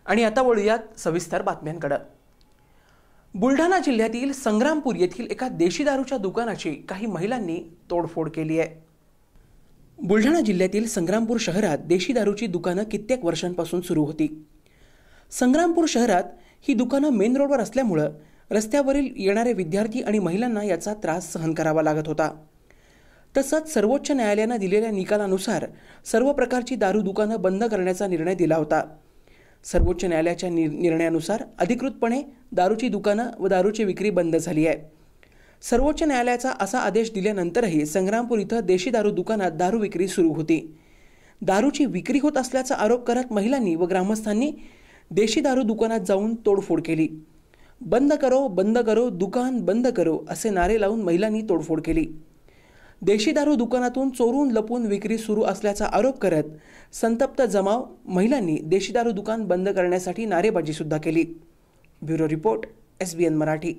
आणि आता वळूयात सविस्तर बातम्यांकडे। बुलढाणा जिल्ह्यातील संग्रामपूर येथील एका देशी दारूच्या दुकानाची काही महिलांनी तोडफोड केली आहे। बुलढाणा जिल्ह्यातील संग्रामपूर शहरात देशी दारूची दुकानं कित्येक वर्षांपासून सुरू होती। संग्रामपूर शहरात ही दुकानं मेन रोडवर असल्यामुळे रस्त्यावरील येणारे विद्यार्थी आणि महिलांना याचा त्रास सहन करावा लागत होता। तसंच सर्वोच्च न्यायालयाने दिलेल्या निकालानुसार सर्व प्रकारची दारू दुकानं बंद करण्याचा निर्णय दिला होता। सर्वोच्च न्यायालयाच्या निर्णयानुसार अधिकृतपणे दारूची दुकानं व दारूची विक्री बंद झाली आहे। सर्वोच्च न्यायालयाचा असा आदेश दिल्यानंतरही संग्रामपूर इथं देशी दारू दुकानात दारू विक्री सुरू होती। दारूची विक्री होत असल्याचा आरोप करत महिलांनी व ग्रामस्थांनी देशी दारू दुकानात जाऊन तोडफोड केली। बंद करो दुकान बंद करो असे नारे लावून महिलांनी तोडफोड केली। देशी दारू दुकानातून चोरून लपून विक्री सुरू असल्याचा आरोप करत संतप्त जमाव महिलांनी देशी दारू दुकान बंद करण्यासाठी नारेबाजी सुद्धा केली। Bureau report, SBN Marathi.